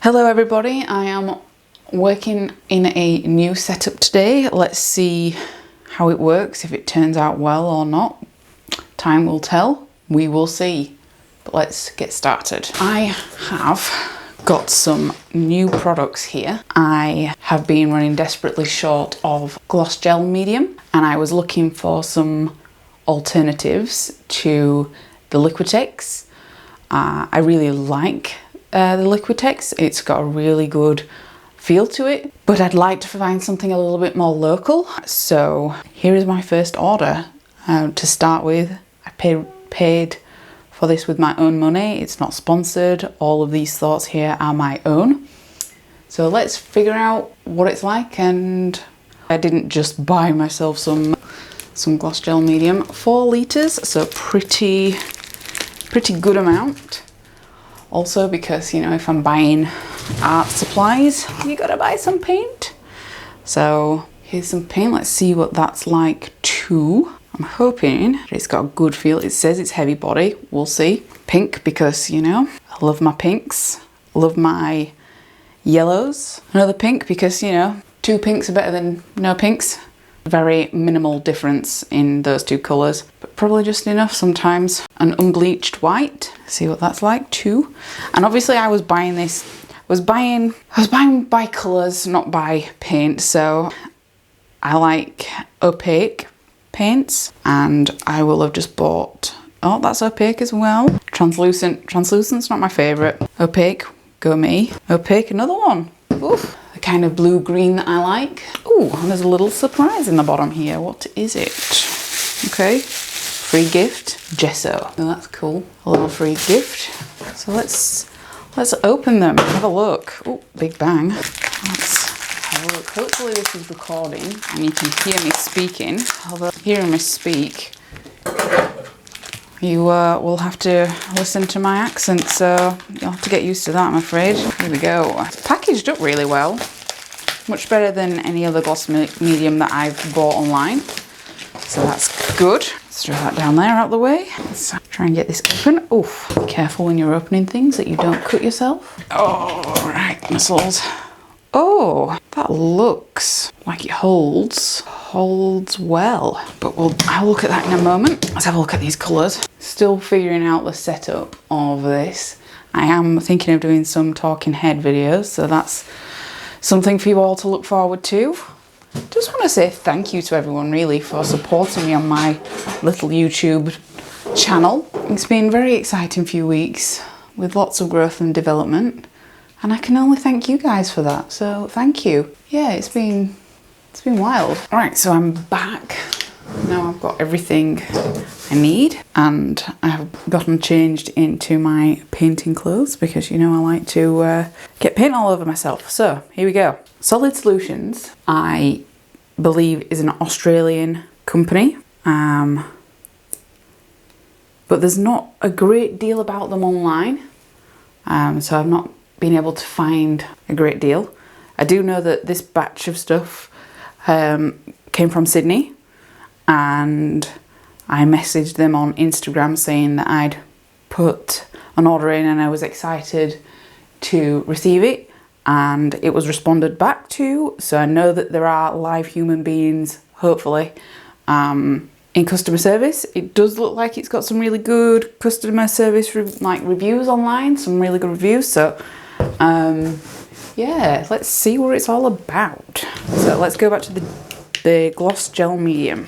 Hello everybody, I am working in a new setup today. Let's see how it works, if it turns out well or not. Time will tell, we will see. But let's get started. I have got some new products here. I have been running desperately short of gloss gel medium and I was looking for some alternatives to the Liquitex. I really like the Liquitex. It's got a really good feel to it, but I'd like to find something a little bit more local. So here is my first order. To start with, I paid for this with my own money. It's not sponsored. All of these thoughts here are my own. So let's figure out what it's like. And I didn't just buy myself some gloss gel medium. 4 litres, so pretty good amount. Also because, you know, if I'm buying art supplies, you gotta buy some paint. So here's some paint. Let's see what that's like too. I'm hoping it's got a good feel. It says it's heavy body. We'll see. Pink because, you know, I love my pinks. Love my yellows. Another pink because, you know, 2 pinks are better than no pinks. Very minimal difference in those 2 colours, but probably just enough sometimes. An unbleached white, see what that's like too. And obviously I was buying this, I was buying by colours, not by paint. So I like opaque paints and I will have just bought, oh, that's opaque as well. Translucent's not my favourite. Opaque, go me. Opaque, another one. Oof. The kind of blue-green that I like. Ooh, and there's a little surprise in the bottom here. What is it? Okay, free gift, gesso. Oh, that's cool. A little free gift. So let's open them, have a look. Oh, big bang. Let's have a look. Hopefully this is recording and you can hear me speaking. Although hearing me speak, you will have to listen to my accent, so you'll have to get used to that, I'm afraid. Here we go. It's packaged up really well. Much better than any other gloss medium that I've bought online. So that's good. Let's throw that down there out of the way. Let's try and get this open. Oof, be careful when you're opening things that you don't cut yourself. Oh, right, muscles. Oh, that looks like it holds well, but I'll look at that in a moment. Let's have a look at these colours. Still figuring out the setup of this. I am thinking of doing some talking head videos, so that's something for you all to look forward to. Just want to say thank you to everyone really for supporting me on my little YouTube channel. It's been a very exciting few weeks with lots of growth and development. And I can only thank you guys for that, so thank you. Yeah, it's been wild. All right, so I'm back. Now I've got everything I need and I've gotten changed into my painting clothes because, you know, I like to get paint all over myself. So here we go. Solid Solutions, I believe, is an Australian company. But there's not a great deal about them online. So I've not been able to find a great deal. I do know that this batch of stuff came from Sydney and I messaged them on Instagram saying that I'd put an order in and I was excited to receive it, and it was responded back to. So I know that there are live human beings, hopefully, in customer service. It does look like it's got some really good customer service reviews online, some really good reviews. So yeah, let's see what it's all about. So let's go back to the gloss gel medium.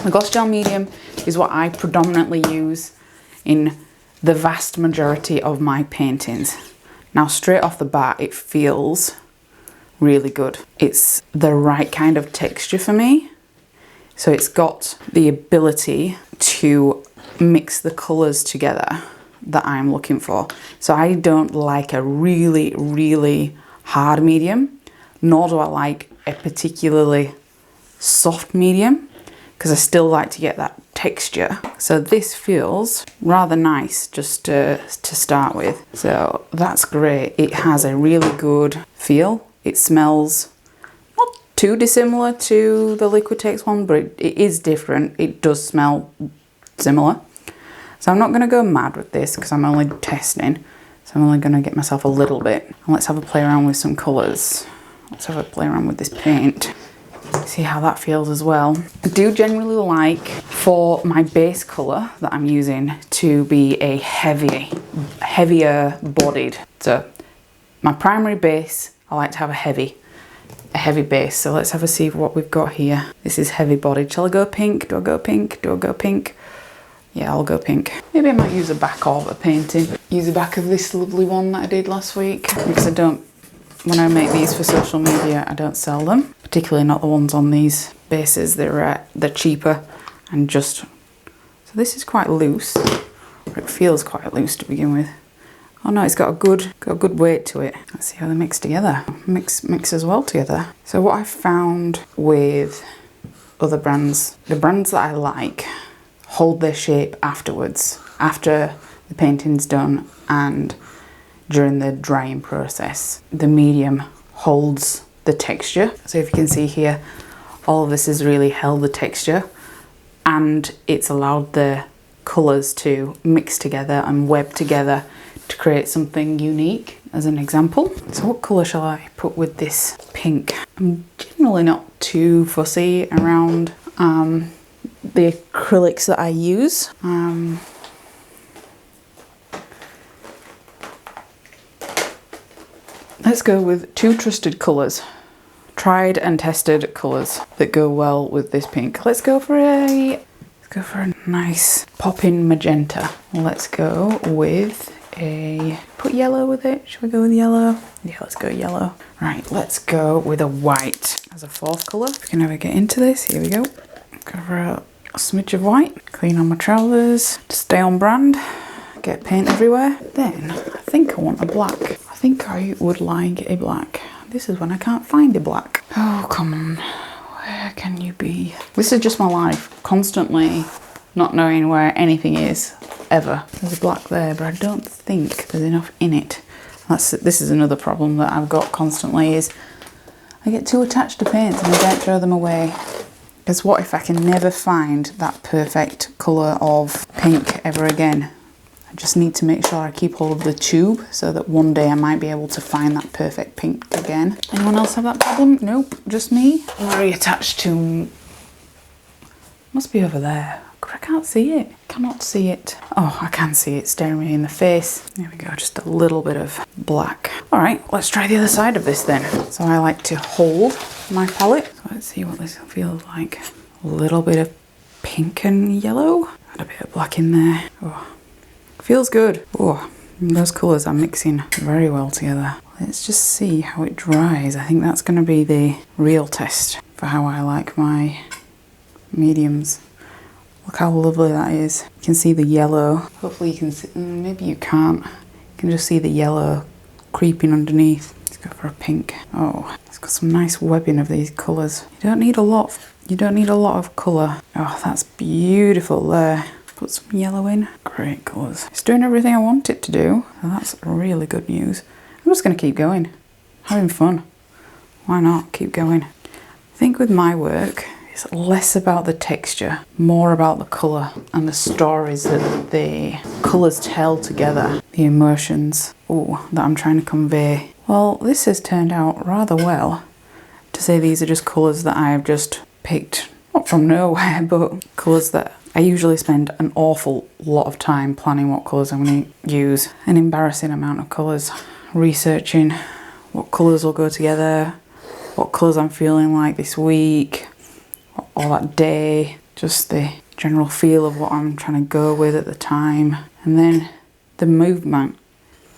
The gloss gel medium is what I predominantly use in the vast majority of my paintings. Now, straight off the bat, it feels really good. It's the right kind of texture for me. So it's got the ability to mix the colours together that I'm looking for. So I don't like a really, really hard medium, nor do I like a particularly soft medium, because I still like to get that texture. So this feels rather nice just to start with. So that's great. It has a really good feel. It smells not too dissimilar to the Liquitex one, but it is different. It does smell similar. So I'm not going to go mad with this because I'm only testing. So So I'm only going to get myself a little bit. And let's have a play around with some colours. Let's have a play around with this paint. See how that feels as well. I do generally like for my base colour that I'm using to be a heavier bodied. So my primary base, I like to have a heavy base. So let's have a see what we've got here. This is heavy bodied. Shall I go pink? Do I go pink? Do I go pink? Yeah, I'll go pink. Maybe I might use a back of a painting. Use the back of this lovely one that I did last week, because when I make these for social media, I don't sell them, particularly not the ones on these bases. They're cheaper and just, so this is quite loose, or it feels quite loose to begin with. Oh no, it's got a good weight to it. Let's see how they mix together. Mixes well together. So what I've found with other brands, the brands that I like hold their shape afterwards, after the painting's done and during the drying process. The medium holds the texture. So if you can see here, all of this has really held the texture and it's allowed the colours to mix together and web together to create something unique, as an example. So what colour shall I put with this pink? I'm generally not too fussy around the acrylics that I use. Let's go with two trusted colours, tried and tested colours that go well with this pink. Let's go for a nice popping magenta. Let's go with put yellow with it. Should we go with yellow? Yeah, let's go yellow. Right, let's go with a white as a fourth colour. If we can ever get into this, here we go. Go for a smidge of white. Clean on my trousers to stay on brand. Get paint everywhere. Then I think I want a black. I think I would like a black. This is when I can't find a black. Oh, come on. Where can you be? This is just my life. Constantly not knowing where anything is, ever. There's a black there, but I don't think there's enough in it. This is another problem that I've got constantly, is I get too attached to paints and I don't throw them away. Because what if I can never find that perfect colour of pink ever again? I just need to make sure I keep hold of the tube so that one day I might be able to find that perfect pink again. Anyone else have that problem? Nope, just me. I'm very attached to... Must be over there. I can't see it. Cannot see it. Oh, I can see it staring me in the face. There we go, just a little bit of black. All right, let's try the other side of this then. So I like to hold my palette. So let's see what this feels like. A little bit of pink and yellow. Add a bit of black in there. Oh, feels good. Oh, those colours are mixing very well together. Let's just see how it dries. I think that's going to be the real test for how I like my mediums. Look how lovely that is. You can see the yellow. Hopefully you can see, maybe you can't. You can just see the yellow creeping underneath. Let's go for a pink. Oh, it's got some nice webbing of these colours. You don't need a lot of colour. Oh, that's beautiful there. Put some yellow in. Great colours. It's doing everything I want it to do. So that's really good news. I'm just going to keep going. Having fun. Why not? Keep going. I think with my work, it's less about the texture, more about the colour and the stories that the colours tell together, the emotions that I'm trying to convey. Well, this has turned out rather well. To say these are just colours that I have just picked, not from nowhere, but colours that I usually spend an awful lot of time planning what colours I'm going to use. An embarrassing amount of colours, researching what colours will go together, what colours I'm feeling like this week, or that day, just the general feel of what I'm trying to go with at the time. And then the movement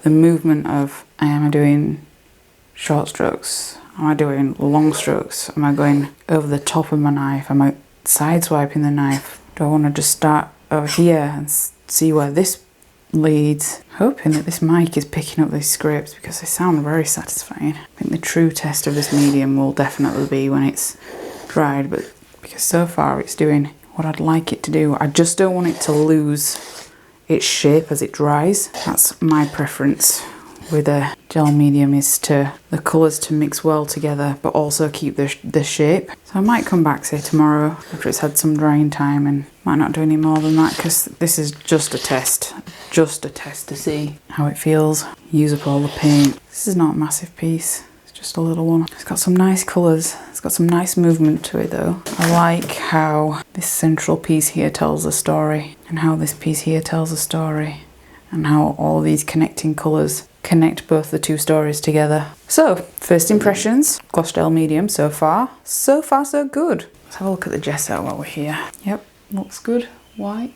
of, am I doing short strokes? Am I doing long strokes? Am I going over the top of my knife? Am I side swiping the knife? Do I want to just start over here and see where this leads? Hoping that this mic is picking up these scrapes because they sound very satisfying. I think the true test of this medium will definitely be when it's dried, but because so far it's doing what I'd like it to do. I just don't want it to lose its shape as it dries. That's my preference with a gel medium is to the colours to mix well together, but also keep the shape. So I might come back, say tomorrow, after it's had some drying time, and might not do any more than that, because this is just a test to see how it feels. Use up all the paint. This is not a massive piece. Just a little one. It's got some nice colours. It's got some nice movement to it though. I like how this central piece here tells a story, and how this piece here tells a story, and how all these connecting colours connect both the two stories together. So, first impressions, gloss gel medium so far. So far so good. Let's have a look at the gesso while we're here. Yep, looks good. White.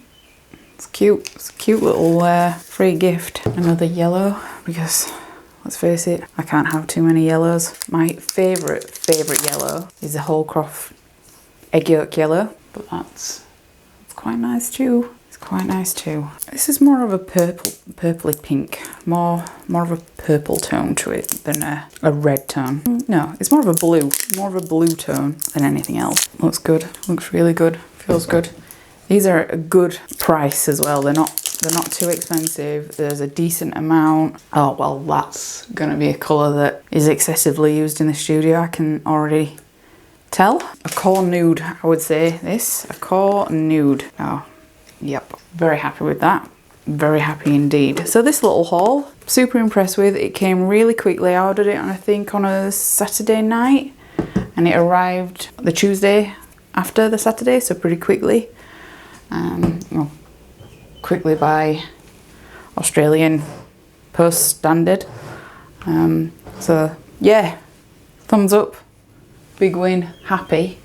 It's cute. It's a cute little free gift. Another yellow, because let's face it, I can't have too many yellows. My favourite yellow is the Holcroft egg yolk yellow, but that's quite nice too. It's quite nice too. This is more of a purpley pink, more of a purple tone to it than a red tone. No, it's more of a blue tone than anything else. Looks good. Looks really good. Feels good. These are a good price as well. They're not too expensive. There's a decent amount. Oh, well, that's gonna be a colour that is excessively used in the studio. I can already tell. A core nude, I would say this. A core nude. Oh, yep. Very happy with that. Very happy indeed. So this little haul, super impressed with. It came really quickly. I ordered it on, I think, on a Saturday night, and it arrived the Tuesday after the Saturday, so pretty quickly. Well, quickly by Australian Post standard. So yeah, thumbs up, big win, happy.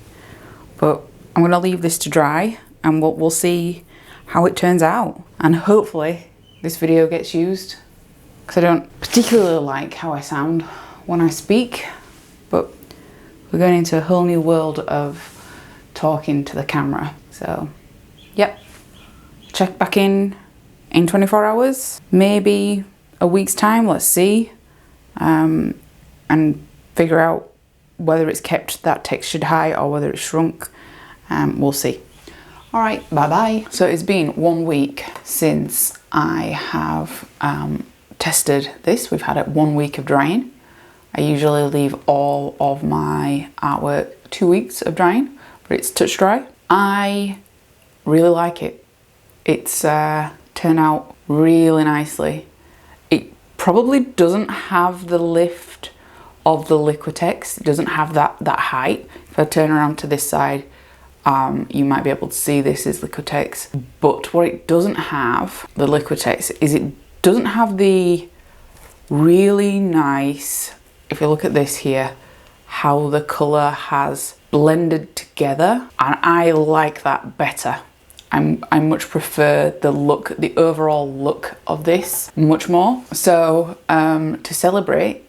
But I'm gonna leave this to dry, and we'll see how it turns out. And hopefully this video gets used, because I don't particularly like how I sound when I speak, but we're going into a whole new world of talking to the camera. So yep, check back in 24 hours, maybe a week's time, let's see, and figure out whether it's kept that textured high or whether it's shrunk. We'll see. All right, bye-bye. So it's been 1 week since I have tested this. We've had it 1 week of drying. I usually leave all of my artwork 2 weeks of drying, but it's touch dry. I really like it. It's turned out really nicely. It probably doesn't have the lift of the Liquitex. It doesn't have that height. If I turn around to this side, you might be able to see this is Liquitex. But what it doesn't have, the Liquitex, is it doesn't have the really nice, if you look at this here, how the colour has blended together, and I like that better. I much prefer the look, the overall look of this much more. So to celebrate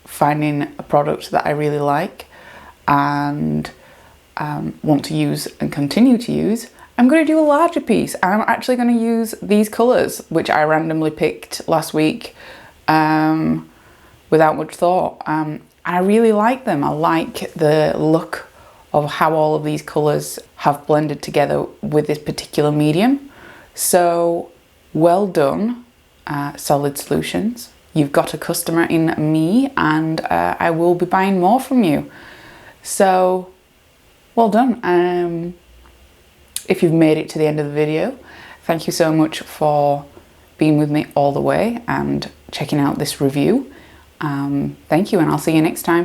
finding a product that I really like and want to use and continue to use, I'm going to do a larger piece. I'm actually going to use these colours, which I randomly picked last week without much thought. And I really like them. I like the look of how all of these colours have blended together with this particular medium. So well done, Solid Solutions. You've got a customer in me, and I will be buying more from you. So well done. If you've made it to the end of the video, thank you so much for being with me all the way and checking out this review. Thank you, and I'll see you next time.